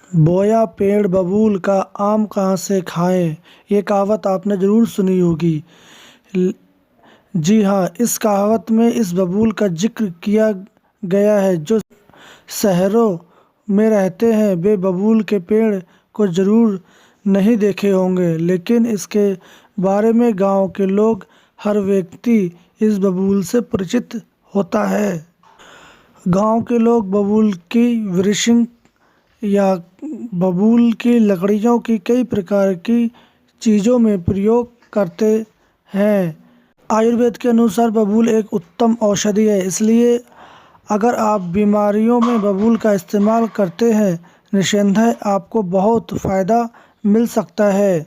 बोया पेड़ बबूल का आम कहाँ से खाएं, ये कहावत आपने ज़रूर सुनी होगी। ल- जी हाँ, इस कहावत में इस बबूल का जिक्र किया गया है। जो शहरों में रहते हैं वे बबूल के पेड़ को ज़रूर नहीं देखे होंगे, लेकिन इसके बारे में गांव के लोग, हर व्यक्ति इस बबूल से परिचित होता है। गांव के लोग बबूल की वृक्षिंग या बबूल की लकड़ियों की कई प्रकार की चीज़ों में प्रयोग करते हैं। आयुर्वेद के अनुसार बबूल एक उत्तम औषधि है, इसलिए अगर आप बीमारियों में बबूल का इस्तेमाल करते हैं, निस्संदेह आपको बहुत फ़ायदा मिल सकता है।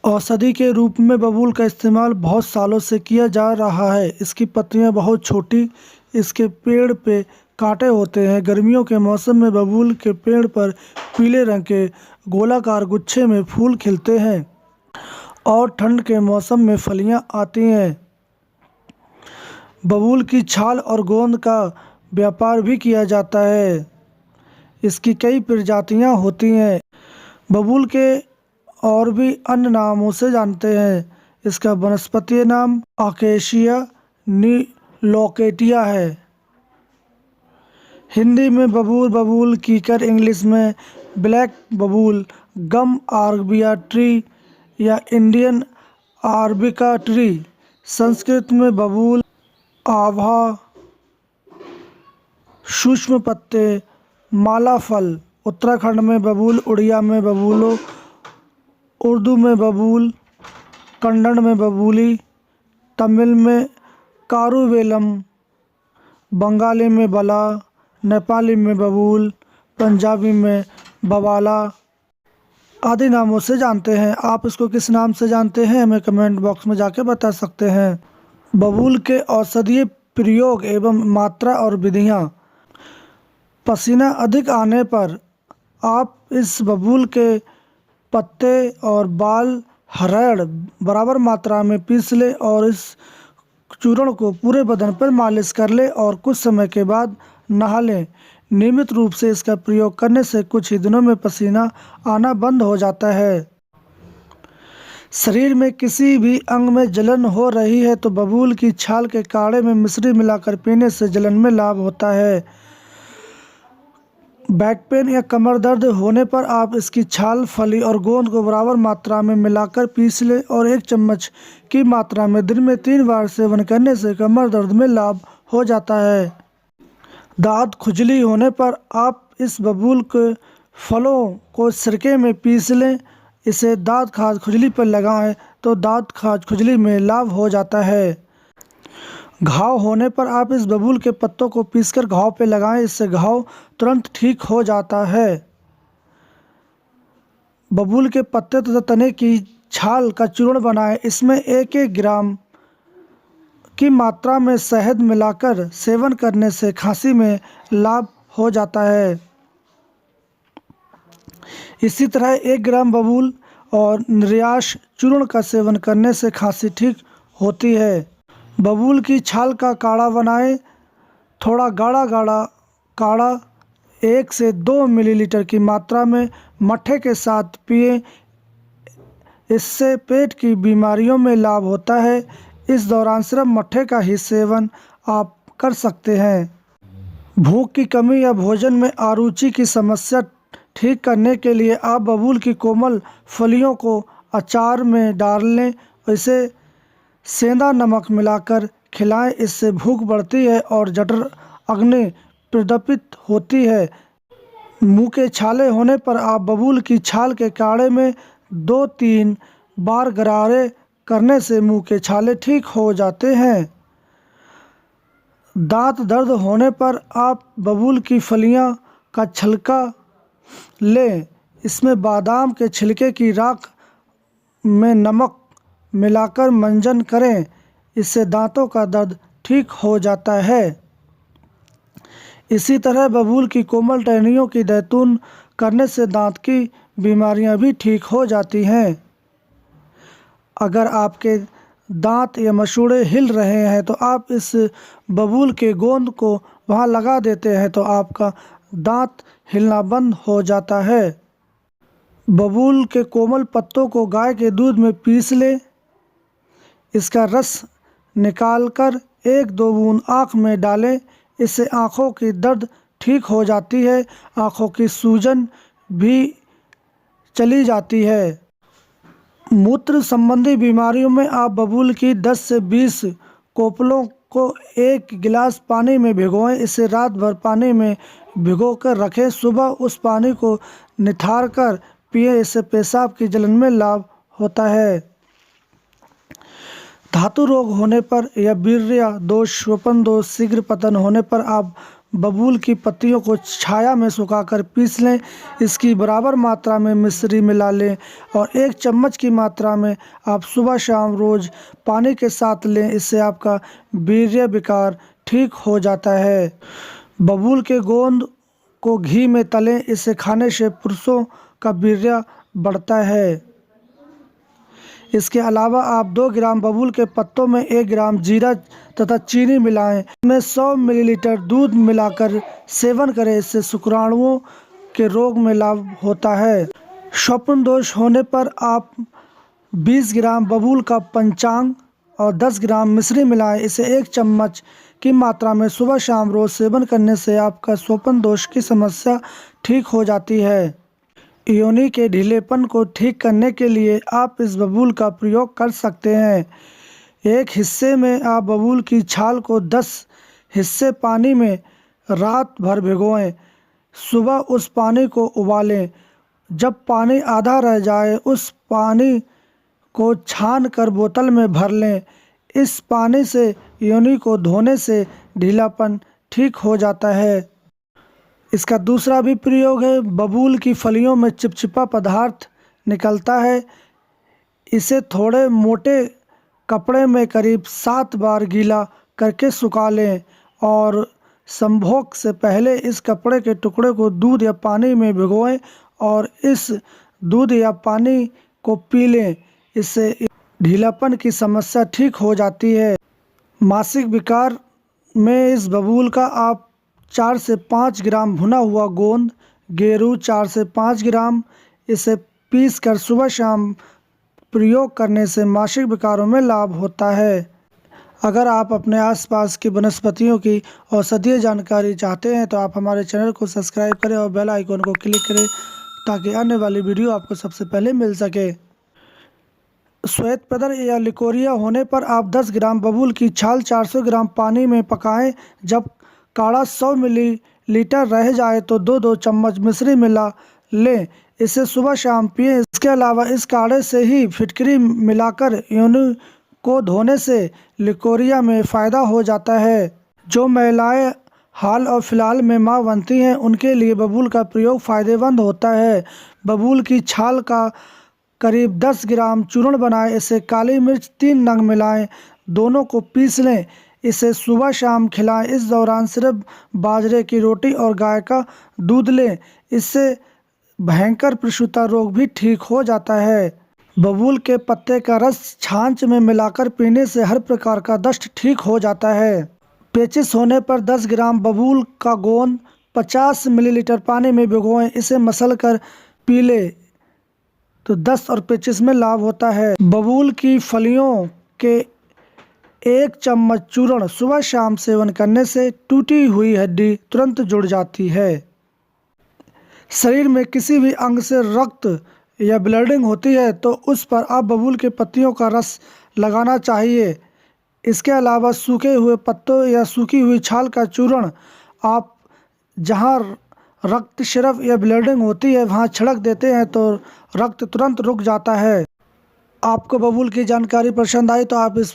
औषधि के रूप में बबूल का इस्तेमाल बहुत सालों से किया जा रहा है। इसकी पत्तियां बहुत छोटी, इसके पेड़ पे कांटे होते हैं। गर्मियों के मौसम में बबूल के पेड़ पर पीले रंग के गोलाकार गुच्छे में फूल खिलते हैं और ठंड के मौसम में फलियां आती हैं। बबूल की छाल और गोंद का व्यापार भी किया जाता है। इसकी कई प्रजातियां होती हैं। बबूल के और भी अन्य नामों से जानते हैं। इसका वनस्पतीय नाम अकेशिया नीलोकेटिया है। हिंदी में बबूल, बबूल कीकर, इंग्लिश में ब्लैक बबूल, गम आर्बिया ट्री या इंडियन आरबिका ट्री। संस्कृत में बबूल, आभा, सूक्ष्म पत्ते, माला फल। उत्तराखंड में बबूल, उड़िया में बबूलो, उर्दू में बबूल, कन्नड़ में बबूली, तमिल में कारुवेलम, बंगाली में बला, नेपाली में बबूल, पंजाबी में बवाला आदि नामों से जानते हैं। आप इसको किस नाम से जानते हैं, हमें कमेंट बॉक्स में जाके बता सकते हैं। बबूल के औषधीय प्रयोग एवं मात्रा और विधियाँ। पसीना अधिक आने पर आप इस बबूल के पत्ते और बाल हरड़ बराबर मात्रा में पीस लें और इस चूर्ण को पूरे बदन पर मालिश कर लें और कुछ समय के बाद नहा लें। नियमित रूप से इसका प्रयोग करने से कुछ ही दिनों में पसीना आना बंद हो जाता है। शरीर में किसी भी अंग में जलन हो रही है तो बबूल की छाल के काढ़े में मिश्री मिलाकर पीने से जलन में लाभ होता है। बैक पेन या कमर दर्द होने पर आप इसकी छाल, फली और गोंद को बराबर मात्रा में मिलाकर पीस लें और 1 चम्मच की मात्रा में दिन में 3 बार सेवन करने से कमर दर्द में लाभ हो जाता है। दांत खुजली होने पर आप इस बबूल के फलों को सिरके में पीस लें। इसे दांत खाज खुजली पर लगाएं तो दांत खाज खुजली में लाभ हो जाता है। घाव होने पर आप इस बबूल के पत्तों को पीसकर घाव पे लगाएं, इससे घाव तुरंत ठीक हो जाता है। बबूल के पत्ते तथा तने की छाल का चूर्ण बनाएं। इसमें 1-1 ग्राम की मात्रा में शहद मिलाकर सेवन करने से खांसी में लाभ हो जाता है। इसी तरह 1 ग्राम बबूल और निर्यास चूर्ण का सेवन करने से खांसी ठीक होती है। बबूल की छाल का काढ़ा बनाएं। थोड़ा गाढ़ा गाढ़ा काढ़ा 1 से 2 मिलीलीटर की मात्रा में मट्ठे के साथ पिएं। इससे पेट की बीमारियों में लाभ होता है। इस दौरान सिर्फ मट्ठे का ही सेवन आप कर सकते हैं। भूख की कमी या भोजन में अरुचि की समस्या ठीक करने के लिए आप बबूल की कोमल फलियों को अचार में डाल लें और इसे सेंधा नमक मिलाकर खिलाएं। इससे भूख बढ़ती है और जठर अग्नि प्रदीपित होती है। मुंह के छाले होने पर आप बबूल की छाल के काढ़े में 2-3 बार गरारे करने से मुंह के छाले ठीक हो जाते हैं। दांत दर्द होने पर आप बबूल की फलियां का छिलका लें। इसमें बादाम के छिलके की राख में नमक मिलाकर मंजन करें। इससे दांतों का दर्द ठीक हो जाता है। इसी तरह बबूल की कोमल टहनियों की दैतून करने से दांत की बीमारियां भी ठीक हो जाती हैं। अगर आपके दांत या मसूड़े हिल रहे हैं तो आप इस बबूल के गोंद को वहां लगा देते हैं तो आपका दांत हिलना बंद हो जाता है। बबूल के कोमल पत्तों को गाय के दूध में पीस लें। इसका रस निकालकर 1-2 बूंद आँख में डालें। इससे आँखों की दर्द ठीक हो जाती है, आँखों की सूजन भी चली जाती है। मूत्र संबंधी बीमारियों में आप बबूल की 10 से 20 कोपलों को 1 गिलास पानी में भिगोएं। इसे रात भर पानी में भिगोकर रखें। सुबह उस पानी को निथार कर पिएं। इससे पेशाब की जलन में लाभ होता है। धातु रोग होने पर या वीर्य दोष, स्वपन दोष, शीघ्र पतन होने पर आप बबूल की पत्तियों को छाया में सुखाकर पीस लें। इसकी बराबर मात्रा में मिश्री मिला लें और 1 चम्मच की मात्रा में आप सुबह शाम रोज़ पानी के साथ लें। इससे आपका वीर्य विकार ठीक हो जाता है। बबूल के गोंद को घी में तलें। इसे खाने से पुरुषों का वीर्य बढ़ता है। इसके अलावा आप 2 ग्राम बबूल के पत्तों में 1 ग्राम जीरा तथा चीनी मिलाएं। इसमें 100 मिलीलीटर दूध मिलाकर सेवन करें। इससे शुक्राणुओं के रोग में लाभ होता है। स्वप्न दोष होने पर आप 20 ग्राम बबूल का पंचांग और 10 ग्राम मिश्री मिलाएं। इसे 1 चम्मच की मात्रा में सुबह शाम रोज सेवन करने से आपका स्वप्न दोष की समस्या ठीक हो जाती है। योनि के ढीलेपन को ठीक करने के लिए आप इस बबूल का प्रयोग कर सकते हैं। 1 हिस्से में आप बबूल की छाल को 10 हिस्से पानी में रात भर भिगोएं। सुबह उस पानी को उबालें। जब पानी आधा रह जाए उस पानी को छान कर बोतल में भर लें। इस पानी से योनि को धोने से ढीलापन ठीक हो जाता है। इसका दूसरा भी प्रयोग है। बबूल की फलियों में चिपचिपा पदार्थ निकलता है। इसे थोड़े मोटे कपड़े में करीब 7 बार गीला करके सुखा लें और संभोग से पहले इस कपड़े के टुकड़े को दूध या पानी में भिगोएं और इस दूध या पानी को पी लें। इससे ढीलापन की समस्या ठीक हो जाती है। मासिक विकार में इस बबूल का आप 4 से 5 ग्राम भुना हुआ गोंद, गेरू 4 से 5 ग्राम, इसे पीसकर सुबह शाम प्रयोग करने से मासिक विकारों में लाभ होता है। अगर आप अपने आसपास की वनस्पतियों की औषधीय जानकारी चाहते हैं तो आप हमारे चैनल को सब्सक्राइब करें और बेल आइकन को क्लिक करें ताकि आने वाली वीडियो आपको सबसे पहले मिल सके। श्वेत प्रदर या लिकोरिया होने पर आप 10 ग्राम बबूल की छाल 400 ग्राम पानी में पकाएं। जब काढ़ा 100 मिलीलीटर रह जाए तो 2-2 चम्मच मिश्री मिला लें। इसे सुबह शाम पिएं। इसके अलावा इस काढ़े से ही फिटकरी मिलाकर योनि को धोने से लिकोरिया में फ़ायदा हो जाता है। जो महिलाएं हाल और फिलहाल में मां बनती हैं उनके लिए बबूल का प्रयोग फ़ायदेमंद होता है। बबूल की छाल का करीब 10 ग्राम चूर्ण बनाएं। इसे काली मिर्च 3 नंग मिलाएं। दोनों को पीस लें। इसे सुबह शाम खिलाएं। इस दौरान सिर्फ बाजरे की रोटी और गाय का दूध लें। इससे भयंकर प्रसूता रोग भी ठीक हो जाता है। बबूल के पत्ते का रस छाछ में मिलाकर पीने से हर प्रकार का दस्त ठीक हो जाता है। पेचिश होने पर 10 ग्राम बबूल का गोंद 50 मिलीलीटर पानी में भिगोएं। इसे मसल कर पी लें तो दस्त और पेचिश में लाभ होता है। बबूल की फलियों के 1 चम्मच चूर्ण सुबह शाम सेवन करने से टूटी हुई हड्डी तुरंत जुड़ जाती है। शरीर में किसी भी अंग से रक्त या ब्लीडिंग होती है तो उस पर आप बबूल के पत्तियों का रस लगाना चाहिए। इसके अलावा सूखे हुए पत्तों या सूखी हुई छाल का चूर्ण आप जहां रक्तस्राव या ब्लीडिंग होती है वहां छिड़क देते हैं तो रक्त तुरंत रुक जाता है। आपको बबूल की जानकारी पसंद आई तो आप इस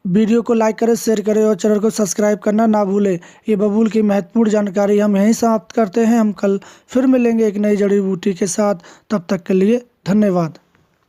वीडियो को लाइक करें, शेयर करें और चैनल को सब्सक्राइब करना ना भूलें। ये बबूल की महत्वपूर्ण जानकारी हम यहीं समाप्त करते हैं। हम कल फिर मिलेंगे एक नई जड़ी बूटी के साथ। तब तक के लिए धन्यवाद।